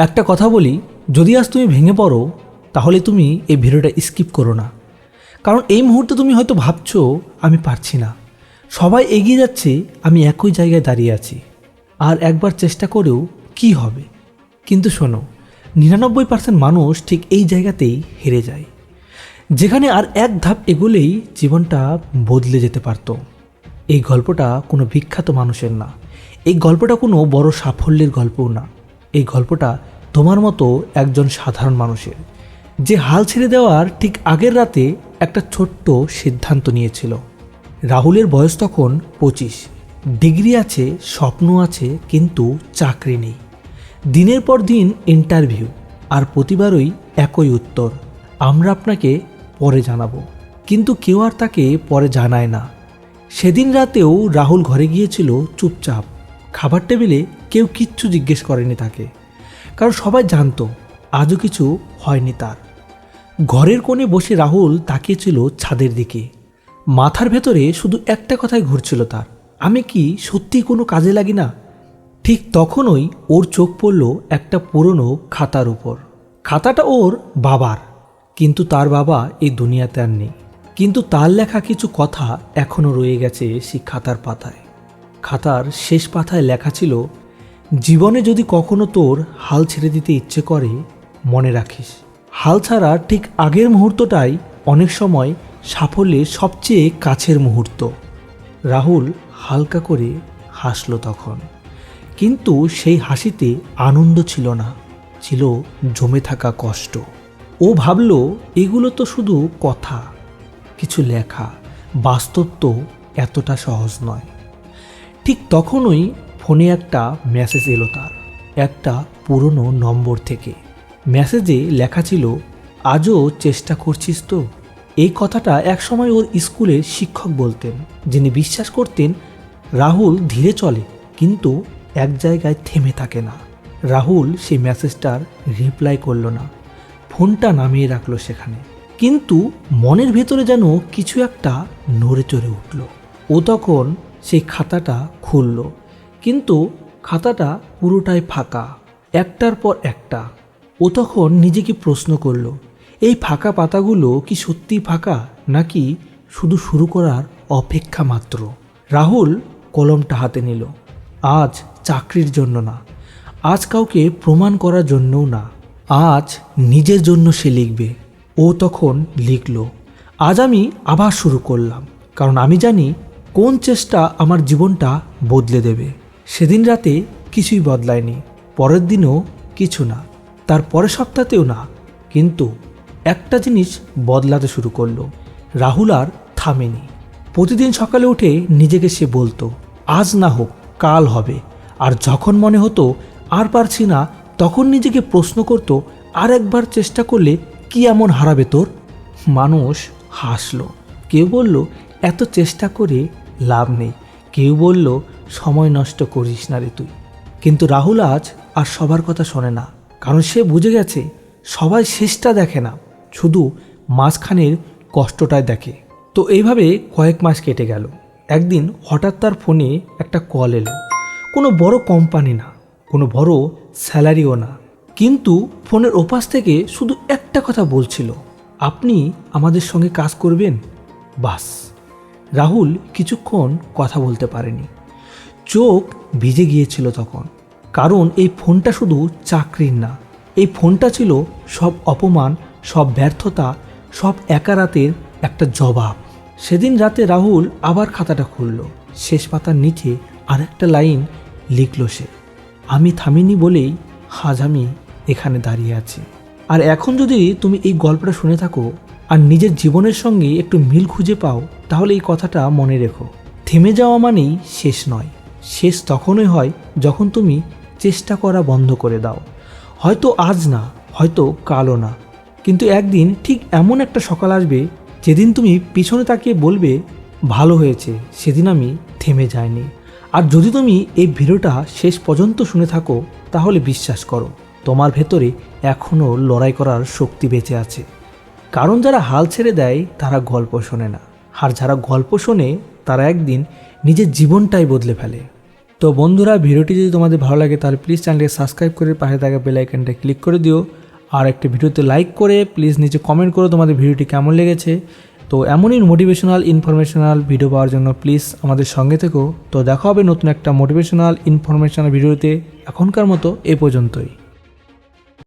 একটা কথা বলি, যদি আজ তুমি ভেঙে পড়ো তাহলে তুমি এই ভিডিওটা স্কিপ করো না। কারণ এই মুহূর্তে তুমি হয়তো ভাবছো আমি পারছি না, সবাই এগিয়ে যাচ্ছে, আমি একই জায়গায় দাঁড়িয়ে আছি, আর একবার চেষ্টা করেও কি হবে। কিন্তু শোনো, 99% মানুষ ঠিক এই জায়গাতেই হেরে যায়, যেখানে আর এক ধাপ এগোলেই জীবনটা বদলে যেতে পারত। এই গল্পটা কোনো বিখ্যাত মানুষের না, এই গল্পটা কোনো বড় সাফল্যের গল্পও না। এই গল্পটা তোমার মতো একজন সাধারণ মানুষের, যে হাল ছেড়ে দেওয়ার ঠিক আগের রাতে একটা ছোট্ট সিদ্ধান্ত নিয়েছিল। রাহুলের বয়স তখন 25, ডিগ্রি আছে, স্বপ্ন আছে, কিন্তু চাকরি নেই। দিনের পর দিন ইন্টারভিউ, আর প্রতিবারই একই উত্তর, আমরা আপনাকে পরে জানাবো। কিন্তু কেউ আর তাকে পরে জানায় না। সেদিন রাতেও রাহুল ঘরে গিয়েছিল চুপচাপ। খাবার টেবিলে কেউ কিচ্ছু জিজ্ঞেস করেনি তাকে, কারণ সবাই জানতো আজও কিছু হয়নি তার। ঘরের কোণে বসে রাহুল তাকিয়েছিল ছাদের দিকে। মাথার ভেতরে শুধু একটা কথাই ঘুরছিল তার, আমি কি সত্যি কোনো কাজে লাগি না? ঠিক তখনই ওর চোখ পড়ল একটা পুরনো খাতার উপর। খাতাটা ওর বাবার, কিন্তু তার বাবা এই দুনিয়াতে আর নেই। কিন্তু তার লেখা কিছু কথা এখনও রয়ে গেছে সেই খাতার পাতায়। খাতার শেষ পাতায় লেখা ছিল, জীবনে যদি কখনো তোর হাল ছেড়ে দিতে ইচ্ছে করে, মনে রাখিস হাল ছাড়া ঠিক আগের মুহূর্তটাই অনেক সময় সাফল্যের সবচেয়ে কাছের মুহূর্ত। রাহুল হালকা করে হাসল তখন, কিন্তু সেই হাসিতে আনন্দ ছিল না, ছিল জমে থাকা কষ্ট। ও ভাবল, এগুলো তো শুধু কথা, কিছু লেখা, বাস্তব তো এতটা সহজ নয়। ঠিক তখনই ফোনে একটা মেসেজ এলো তার, একটা পুরনো নম্বর থেকে। মেসেজে লেখা ছিল, আজও চেষ্টা করছিস তো? এই কথাটা একসময় ওর স্কুলের শিক্ষক বলতেন, যিনি বিশ্বাস করতেন রাহুল ধীরে চলে, কিন্তু এক জায়গায় থেমে থাকে না। রাহুল সেই মেসেজটার রিপ্লাই করল না, ফোনটা নামিয়ে রাখলো সেখানে। কিন্তু মনের ভেতরে যেন কিছু একটা নড়ে চড়ে উঠল। ও তখন সেই খাতাটা খুলল, কিন্তু খাতাটা পুরোটাই ফাঁকা, একটার পর একটা। ও তখন নিজেকে প্রশ্ন করল, এই ফাঁকা পাতাগুলো কি সত্যিই ফাঁকা, নাকি শুধু শুরু করার অপেক্ষা মাত্র? রাহুল কলমটা হাতে নিল। আজ চাকরির জন্য না, আজ কাউকে প্রমাণ করার জন্যও না, আজ নিজের জন্য সে লিখবে। ও তখন লিখল, আজ আমি আবার শুরু করলাম, কারণ আমি জানি কোন চেষ্টা আমার জীবনটা বদলে দেবে। সেদিন রাতে কিছুই বদলায়নি, পরের দিনও কিছু না, তার পরের সপ্তাহতেও না, কিন্তু একটা জিনিস বদলাতে শুরু করলো। রাহুল আর থামেনি। প্রতিদিন সকালে উঠে নিজেকে সে বলতো, আজ না হোক কাল হবে। আর যখন মনে হতো আর পারছি না, তখন নিজেকে প্রশ্ন করতো, আর একবার চেষ্টা করলে কি এমন হারাবে তোর? মানুষ হাসলো, কেউ বলল এত চেষ্টা করে লাভ নেই, কেউ বলল সময় নষ্ট করিস না রে তুই। কিন্তু রাহুল আজ আর সবার কথা শোনে না, কারণ সে বুঝে গেছে সবাই শেষটা দেখে না, শুধু মাঝখানের কষ্টটাই দেখে। তো এইভাবে কয়েক মাস কেটে গেল। একদিন হঠাৎ তার ফোনে একটা কল এলো। কোনো বড় কোম্পানি না, কোনো বড় স্যালারিও না, কিন্তু ফোনের ওপাশ থেকে শুধু একটা কথা বলছিল, আপনি আমাদের সঙ্গে কাজ করবেন। বাস, রাহুল কিছুক্ষণ কথা বলতে পারেনি, চোখ ভিজে গিয়েছিল তখন। কারণ এই ফোনটা শুধু চাকরির না, এই ফোনটা ছিল সব অপমান, সব ব্যর্থতা, সব একা রাতের একটা জবাব। সেদিন রাতে রাহুল আবার খাতাটা খুলল। শেষ পাতার নিচে আরেকটা লাইন লিখল সে, আমি থামিনি বলেই আজ আমি এখানে দাঁড়িয়ে আছি। আর এখন যদি তুমি এই গল্পটা শুনে থাকো আর নিজের জীবনের সঙ্গে একটু মিল খুঁজে পাও, তাহলে এই কথাটা মনে রেখো, থেমে যাওয়া মানেই শেষ নয়। শেষ তখনই হয় যখন তুমি চেষ্টা করা বন্ধ করে দাও। হয়তো আজ না, হয়তো কালও না, কিন্তু একদিন ঠিক এমন একটা সকাল আসবে যেদিন তুমি পিছনে তাকিয়ে বলবে, ভালো হয়েছে সেদিন আমি থেমে যাইনি। আর যদি তুমি এই ভিডিওটা শেষ পর্যন্ত শুনে থাকো, তাহলে বিশ্বাস করো তোমার ভেতরে এখনও লড়াই করার শক্তি বেঁচে আছে। কারণ যারা হাল ছেড়ে দেয় তারা গল্প শোনে না, আর যারা গল্প শোনে তারা একদিন নিজের জীবনটাই বদলে ফেলে। তো বন্ধুরা, ভিডিওটি যদি তোমাদের ভালো লাগে তাহলে প্লিজ চ্যানেলটিকে সাবস্ক্রাইব করে পাশে থাকা বেল আইকনটা ক্লিক করে দিও। আর একটা ভিডিওতে লাইক করে প্লিজ নিচে কমেন্ট করো তোমাদের ভিডিওটি কেমন লেগেছে। তো এমনই মোটিভেশনাল ইনফরমেশনাল ভিডিও পাওয়ার জন্য প্লিজ আমাদের সঙ্গে থেকো। তো দেখা হবে নতুন একটা মোটিভেশনাল ইনফরমেশনাল ভিডিওতে। এখনকার মতো এ পর্যন্তই।